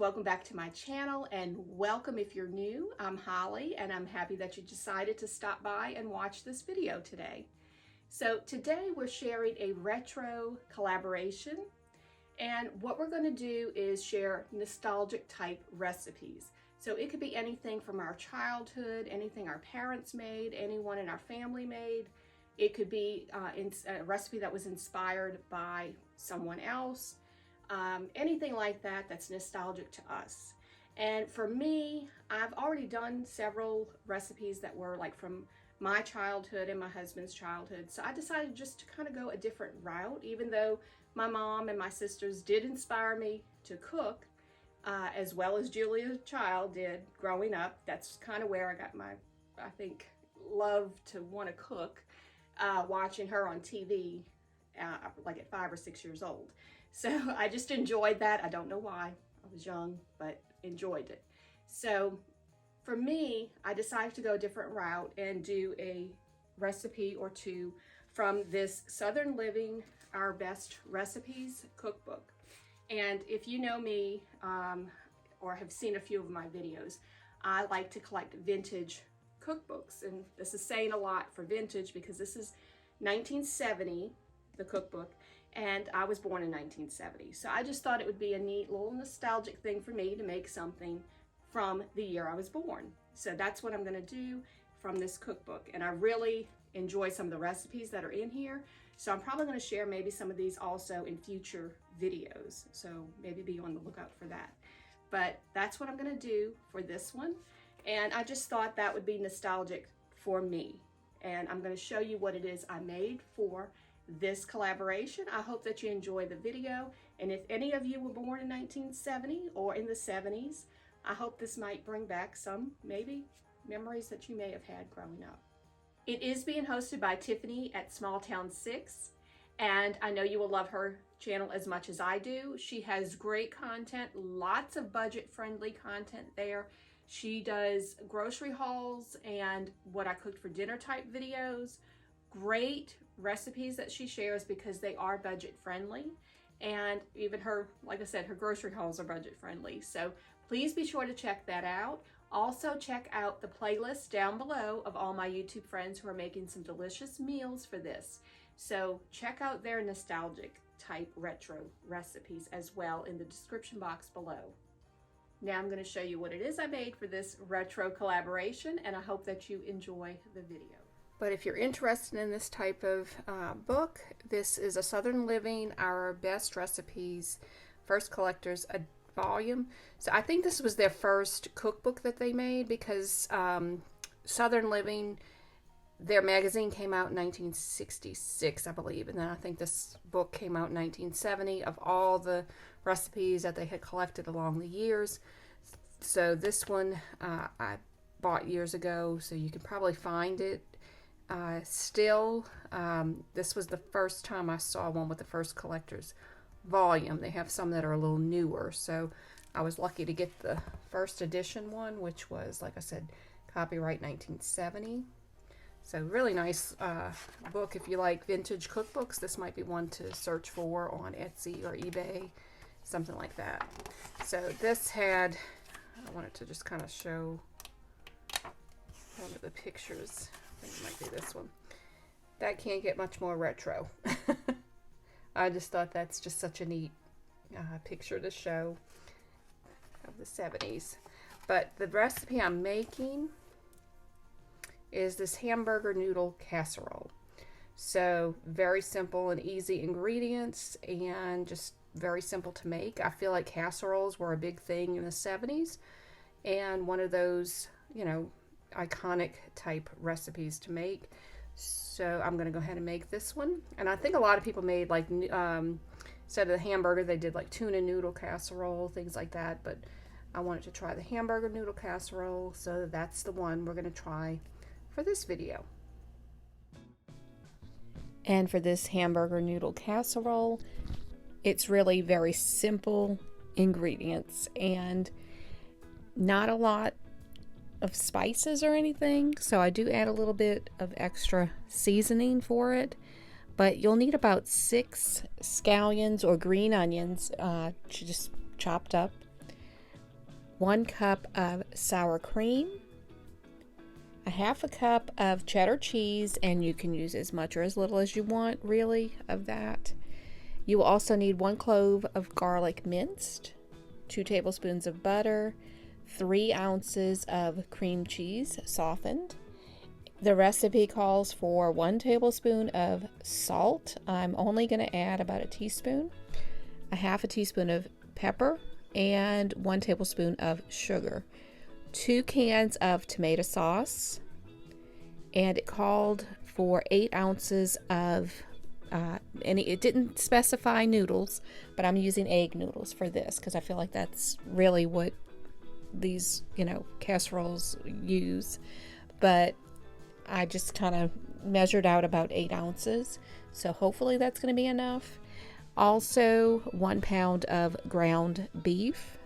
welcome back to my channel, and welcome if you're new. I'm Holly and I'm happy that you decided to stop by and watch this video today. So today we're sharing a retro collaboration, and what we're going to do is share nostalgic type recipes. So it could be anything from our childhood, anything our parents made, anyone in our family made. It could be a recipe that was inspired by someone else. Anything like that that's nostalgic to us. And for me, I've already done several recipes that were like from my childhood and my husband's childhood. So I decided just to kind of go a different route, even though my mom and my sisters did inspire me to cook, as well as Julia Child did growing up. That's kind of where I got my, I think, love to want to cook, watching her on TV, like at 5 or 6 years old. So I just enjoyed that. I don't know why. I was young, but enjoyed it. So for me, I decided to go a different route and do a recipe or two from this Southern Living, Our Best Recipes cookbook. And if you know me or have seen a few of my videos, I like to collect vintage cookbooks. And this is saying a lot for vintage because this is 1970, the cookbook, and I was born in 1970. So I just thought it would be a neat little nostalgic thing for me to make something from the year I was born. So that's what I'm gonna do from this cookbook. And I really enjoy some of the recipes that are in here. So I'm probably gonna share maybe some of these also in future videos. So maybe be on the lookout for that. But that's what I'm gonna do for this one. And I just thought that would be nostalgic for me. And I'm gonna show you what it is I made for this collaboration. I hope that you enjoy the video, and if any of you were born in 1970 or in the 70s, I hope this might bring back some maybe memories that you may have had growing up. It is being hosted by Tiffany at Small Town 6, and I know you will love her channel as much as I do. She has great content, lots of budget-friendly content there. She does grocery hauls and what I cooked for dinner type videos. Great recipes that she shares because they are budget friendly, and even her, like I said, her grocery hauls are budget friendly. So please be sure to check that out. Also check out the playlist down below of all my YouTube friends who are making some delicious meals for this. So check out their nostalgic type retro recipes as well in the description box below. Now I'm going to show you what it is I made for this retro collaboration, and I hope that you enjoy the video. But if you're interested in this type of book, this is a Southern Living, Our Best Recipes, First Collector's volume. So I think this was their first cookbook that they made because Southern Living, their magazine came out in 1966, I believe. And then I think this book came out in 1970 of all the recipes that they had collected along the years. So this one I bought years ago, so you can probably find it. This was the first time I saw one with the First Collector's volume. They have some that are a little newer, so I was lucky to get the first edition one, which was, like I said, copyright 1970. So really nice book. If you like vintage cookbooks, this might be one to search for on Etsy or eBay, something like that. So this had, I wanted to just kind of show one of the pictures. I think it might be this one. That can't get much more retro. I just thought that's just such a neat picture to show of the 70s. But the recipe I'm making is this hamburger noodle casserole. So very simple and easy ingredients and just very simple to make. I feel like casseroles were a big thing in the 70s and one of those, you know, iconic type recipes to make. So I'm going to go ahead and make this one. And I think a lot of people made like instead of the hamburger they did like tuna noodle casserole, things like that, but I wanted to try the hamburger noodle casserole, so that's the one we're going to try for this video. And for this hamburger noodle casserole, it's really very simple ingredients and not a lot of spices or anything, so I do add a little bit of extra seasoning for it, but you'll need about 6 scallions or green onions just chopped up, 1 cup of sour cream, a half a cup of cheddar cheese, and you can use as much or as little as you want, really, of that. You will also need 1 clove of garlic minced, 2 tablespoons of butter, 3 ounces of cream cheese softened. The recipe calls for 1 tablespoon of salt. I'm only going to add about a teaspoon, a half a teaspoon of pepper, and 1 tablespoon of sugar. 2 cans of tomato sauce, and it called for 8 ounces of and it didn't specify noodles, but I'm using egg noodles for this because I feel like that's really what these, casseroles use. But I just kind of measured out about 8 ounces, so hopefully that's going to be enough. Also, 1 pound of ground beef.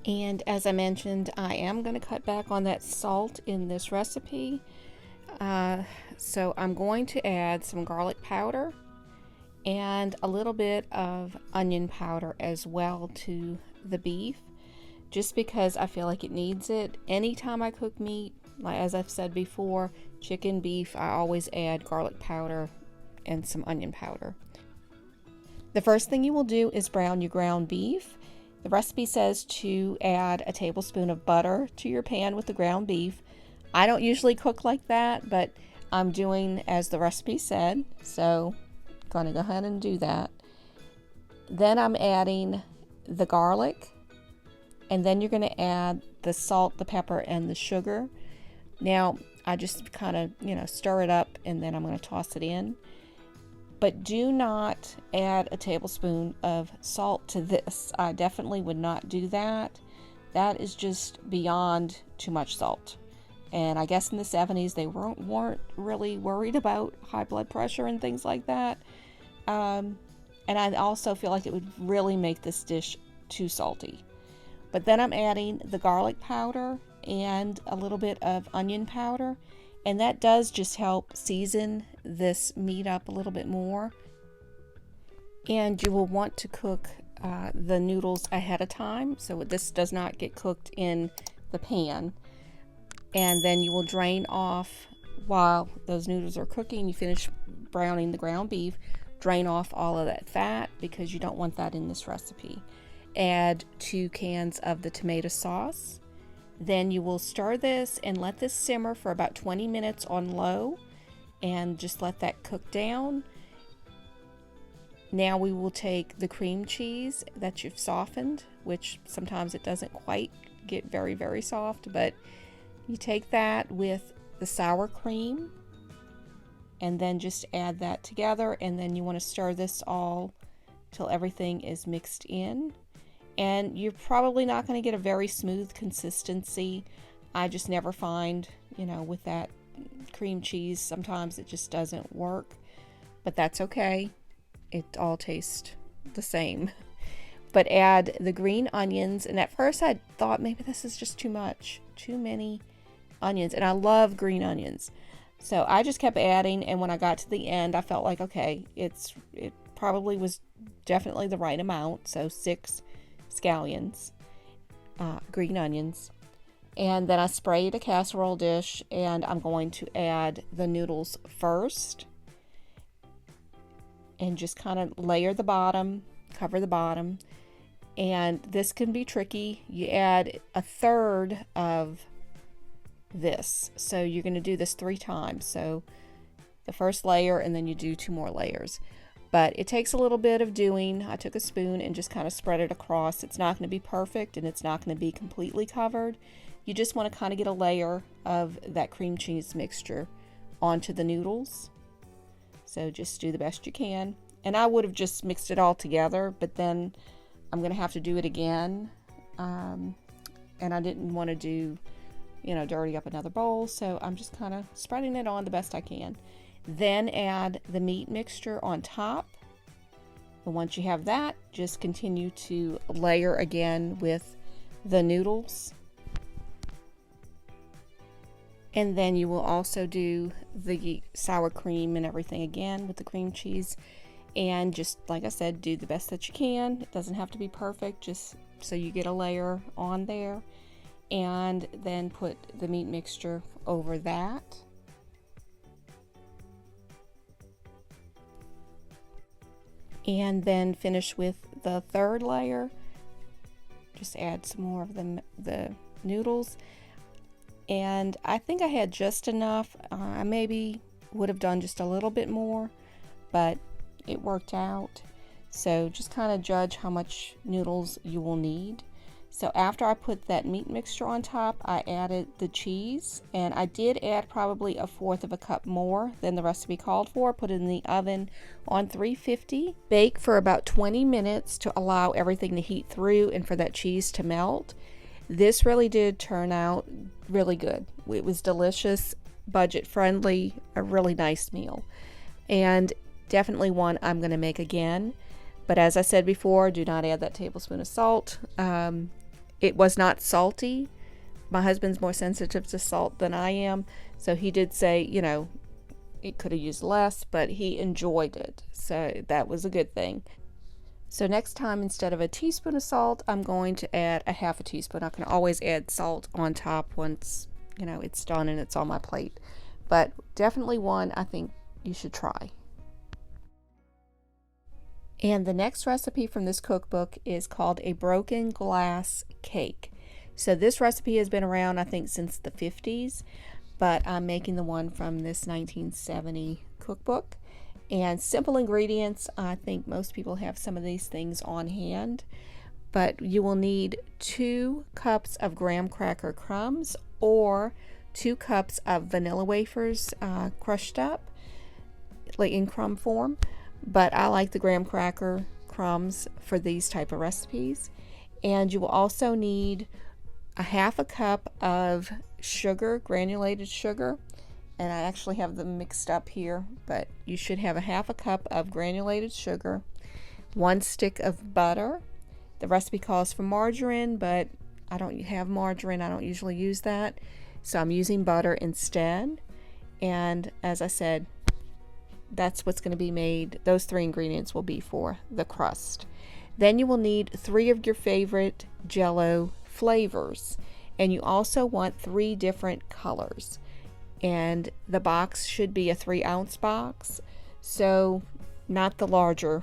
And as I mentioned, I am going to cut back on that salt in this recipe. So I'm going to add some garlic powder and a little bit of onion powder as well to the beef, just because I feel like it needs it. Anytime I cook meat, like as I've said before, chicken, beef, I always add garlic powder and some onion powder. The first thing you will do is brown your ground beef. The recipe says to add a tablespoon of butter to your pan with the ground beef. I don't usually cook like that, but I'm doing as the recipe said, so I'm going to go ahead and do that. Then I'm adding the garlic, and then you're going to add the salt, the pepper, and the sugar. Now, I just kind of, stir it up, and then I'm going to toss it in. But do not add a tablespoon of salt to this. I definitely would not do that. That is just beyond too much salt. And I guess in the 70s they weren't really worried about high blood pressure and things like that. And I also feel like it would really make this dish too salty. But then I'm adding the garlic powder and a little bit of onion powder. And that does just help season this meat up a little bit more. And you will want to cook the noodles ahead of time, so this does not get cooked in the pan. And then you will drain off, while those noodles are cooking, you finish browning the ground beef, drain off all of that fat because you don't want that in this recipe. Add 2 cans of the tomato sauce. Then you will stir this and let this simmer for about 20 minutes on low and just let that cook down. Now we will take the cream cheese that you've softened, which sometimes it doesn't quite get very, very soft, but you take that with the sour cream and then just add that together, and then you want to stir this all till everything is mixed in. And you're probably not going to get a very smooth consistency. I just never find, with that cream cheese, sometimes it just doesn't work, but that's okay. It all tastes the same. But add the green onions, and at first I thought maybe this is just too much, too many onions, and I love green onions. So I just kept adding, and when I got to the end, I felt like, okay, it probably was definitely the right amount, so 6 scallions, green onions. And then I sprayed a casserole dish, and I'm going to add the noodles first and just kind of layer the bottom, cover the bottom. And this can be tricky. You add a third of this, so you're going to do this 3 times. So the first layer, and then you do 2 more layers. But it takes a little bit of doing. I took a spoon and just kind of spread it across. It's not going to be perfect, and it's not going to be completely covered. You just want to kind of get a layer of that cream cheese mixture onto the noodles. So just do the best you can. And I would have just mixed it all together, but then I'm going to have to do it again. And I didn't want to do, dirty up another bowl. So I'm just kind of spreading it on the best I can. Then add the meat mixture on top. And once you have that, just continue to layer again with the noodles. And then you will also do the sour cream and everything again with the cream cheese. And just like I said, do the best that you can. It doesn't have to be perfect, just so you get a layer on there. And then put the meat mixture over that. And then finish with the third layer. Just add some more of the noodles. And I think I had just enough. I maybe would have done just a little bit more, but it worked out. So just kind of judge how much noodles you will need. So after I put that meat mixture on top, I added the cheese, and I did add probably 1/4 cup more than the recipe called for. Put it in the oven on 350. Bake for about 20 minutes to allow everything to heat through and for that cheese to melt. This really did turn out really good. It was delicious, budget friendly, a really nice meal. And definitely one I'm going to make again. But as I said before, do not add that tablespoon of salt. It was not salty. My husband's more sensitive to salt than I am. So he did say, you know, it could have used less, but he enjoyed it. So that was a good thing. So next time, instead of a teaspoon of salt, I'm going to add 1/2 teaspoon. I can always add salt on top once, you know, it's done and it's on my plate. But definitely one I think you should try. And the next recipe from this cookbook is called a broken glass cake. So this recipe has been around, I think, since the 50s, but I'm making the one from this 1970 cookbook. And simple ingredients, I think most people have some of these things on hand, but you will need 2 cups of graham cracker crumbs or 2 cups of vanilla wafers crushed up, like in crumb form. But I like the graham cracker crumbs for these type of recipes. And you will also need 1/2 cup of sugar, granulated sugar. And I actually have them mixed up here, but you should have 1/2 cup of granulated sugar, 1 stick of butter. The recipe calls for margarine, but I don't have margarine. I don't usually use that. So I'm using butter instead. And as I said, that's what's going to be made. Those 3 ingredients will be for the crust. Then you will need 3 of your favorite Jello flavors. And you also want 3 different colors. And the box should be a 3-ounce box. So not the larger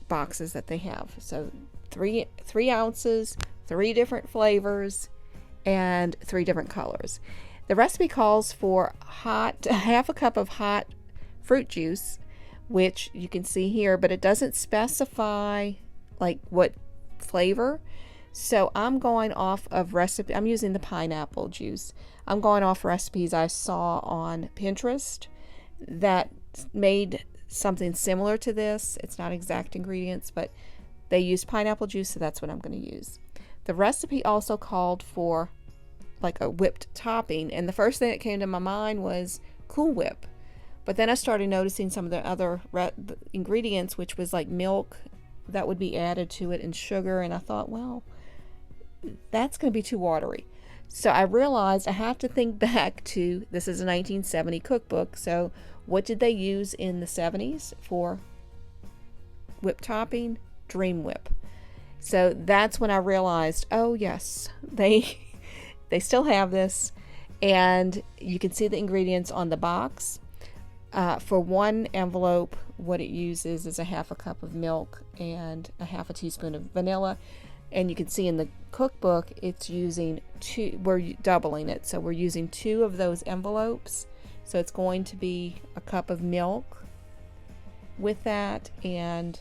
boxes that they have. So 3 ounces, 3 different flavors, and 3 different colors. The recipe calls for 1/2 cup of hot fruit juice, which you can see here, but it doesn't specify like what flavor. So I'm going off of recipe. I'm using the pineapple juice. I'm going off recipes I saw on Pinterest that made something similar to this. It's not exact ingredients, but they used pineapple juice, so that's what I'm going to use. The recipe also called for like a whipped topping, and the first thing that came to my mind was Cool Whip. But then I started noticing some of the other ingredients, which was like milk that would be added to it and sugar. And I thought, well, that's going to be too watery. So I realized I have to think back to, this is a 1970 cookbook. So what did they use in the 70s for whip topping? Dream Whip. So that's when I realized, oh yes, they still have this. And you can see the ingredients on the box. For 1 envelope, what it uses is 1/2 cup of milk and 1/2 teaspoon of vanilla. And you can see in the cookbook, it's using 2, we're doubling it. So we're using 2 of those envelopes. So it's going to be a cup of milk with that, and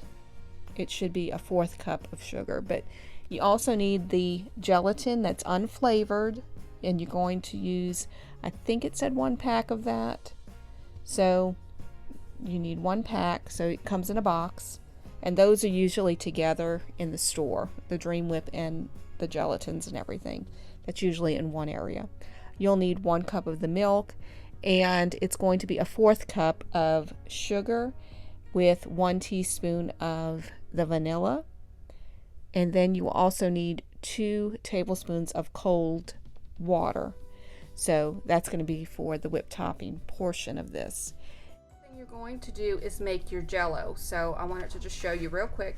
it should be a 1/4 cup of sugar. But you also need the gelatin that's unflavored, and you're going to use, I think it said 1 pack of that. So you need 1 pack, so it comes in a box, and those are usually together in the store, the Dream Whip and the gelatins and everything. That's usually in one area. You'll need 1 cup of the milk, and it's going to be a 1/4 cup of sugar with 1 teaspoon of the vanilla. And then you will also need 2 tablespoons of cold water. So that's going to be for the whipped topping portion of this. You're going to do is make your Jello. So I wanted to just show you real quick.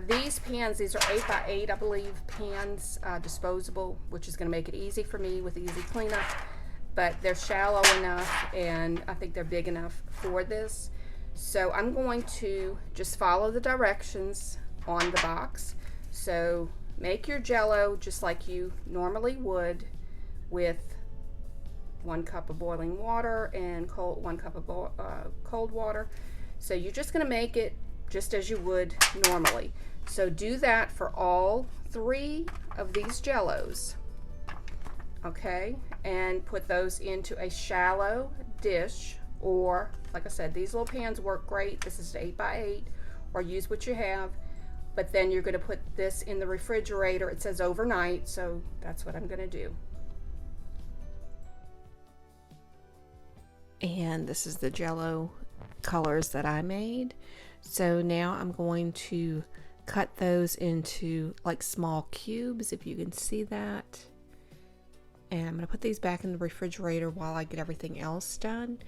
These pans, these are 8x8, I believe, pans, disposable, which is going to make it easy for me with easy cleanup. But they're shallow enough, and I think they're big enough for this. So I'm going to just follow the directions on the box. So make your Jello just like you normally would, with 1 cup of boiling water and 1 cup of cold water. So you're just going to make it just as you would normally. So do that for all 3 of these Jellos, okay? And put those into a shallow dish, or like I said, these little pans work great. This is 8x8, or use what you have. But then you're going to put this in the refrigerator. It says overnight, so that's what I'm going to do. And this is the Jello colors that I made. So now I'm going to cut those into like small cubes, if you can see that. And I'm going to put these back in the refrigerator while I get everything else done.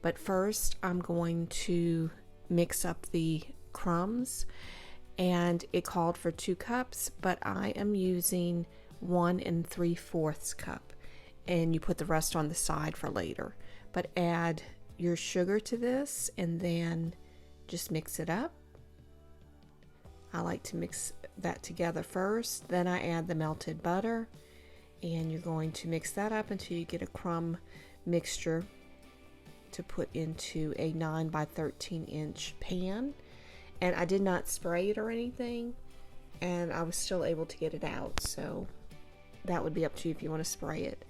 But first I'm going to mix up the crumbs. And it called for 2 cups, but I am using 1 3/4 cup. And you put the rest on the side for later. But add your sugar to this and then just mix it up. I like to mix that together first, then I add the melted butter, and you're going to mix that up until you get a crumb mixture to put into a 9x13-inch pan. And I did not spray it or anything, and I was still able to get it out, so that would be up to you if you want to spray it.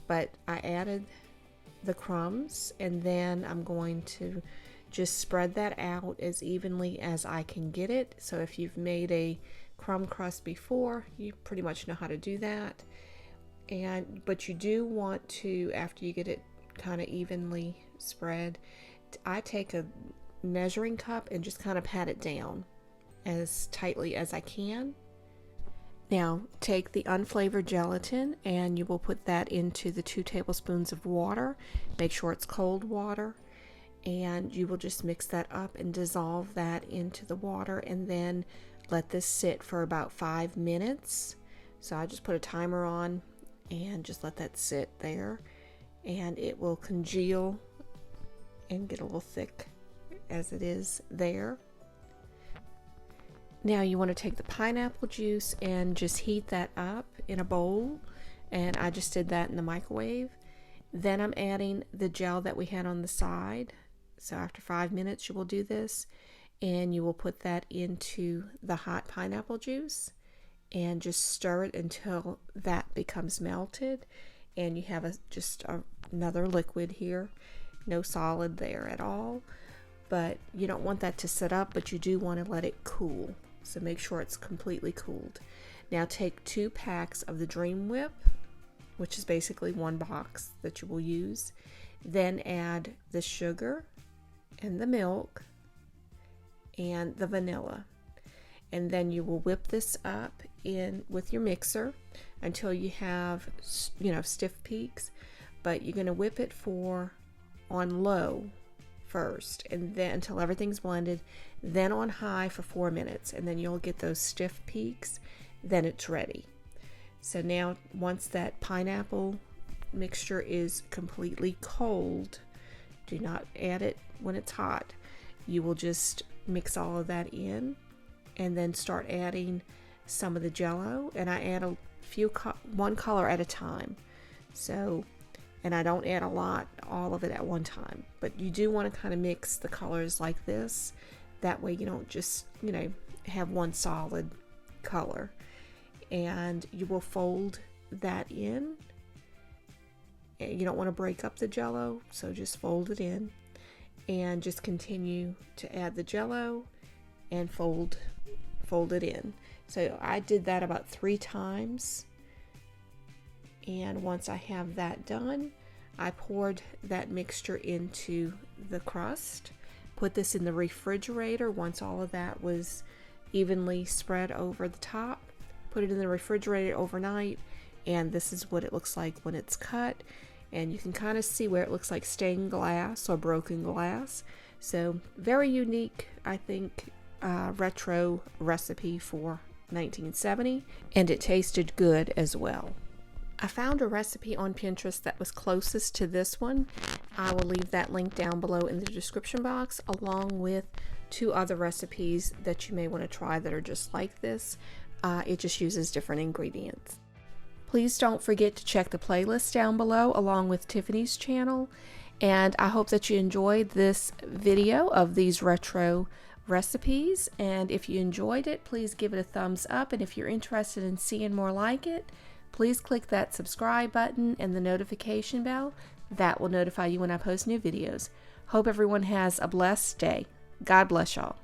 But I added the crumbs, and then I'm going to just spread that out as evenly as I can get it. So if you've made a crumb crust before, you pretty much know how to do that. But you do want to, after you get it kind of evenly spread, I take a measuring cup and just kind of pat it down as tightly as I can. Now take the unflavored gelatin and you will put that into the 2 tablespoons of water. Make sure it's cold water, and you will just mix that up and dissolve that into the water, and then let this sit for about 5 minutes. So I just put a timer on and just let that sit there, and it will congeal and get a little thick as it is there. Now you want to take the pineapple juice and just heat that up in a bowl, and I just did that in the microwave. Then I'm adding the gel that we had on the side. So after 5 minutes you will do this, and you will put that into the hot pineapple juice and just stir it until that becomes melted, and you have another liquid here, no solid there at all. But you don't want that to sit up, but you do want to let it cool. So make sure it's completely cooled. Now take 2 packs of the Dream Whip, which is basically 1 box that you will use. Then add the sugar and the milk and the vanilla. And then you will whip this up in with your mixer until you have, stiff peaks. But you're going to whip it on low first, and then until everything's blended, then on high for 4 minutes, and then you'll get those stiff peaks. Then it's ready. So now once that pineapple mixture is completely cold, do not add it when it's hot. You will just mix all of that in and then start adding some of the Jello, and I add one color at a time. So, and I don't add all of it at one time, but you do want to kind of mix the colors like this. That way you don't just, have one solid color. And you will fold that in. You don't want to break up the Jello, so just fold it in and just continue to add the Jello and fold it in. So I did that about 3 times. And once I have that done, I poured that mixture into the crust, put this in the refrigerator once all of that was evenly spread over the top, put it in the refrigerator overnight, and this is what it looks like when it's cut. and you can kind of see where it looks like stained glass or broken glass. So very unique, I think, retro recipe for 1970, and it tasted good as well. I found a recipe on Pinterest that was closest to this one. I will leave that link down below in the description box, along with 2 other recipes that you may want to try that are just like this. It just uses different ingredients. Please don't forget to check the playlist down below along with Tiffany's channel. And I hope that you enjoyed this video of these retro recipes. And if you enjoyed it, please give it a thumbs up. And if you're interested in seeing more like it, please click that subscribe button and the notification bell. That will notify you when I post new videos. Hope everyone has a blessed day. God bless y'all.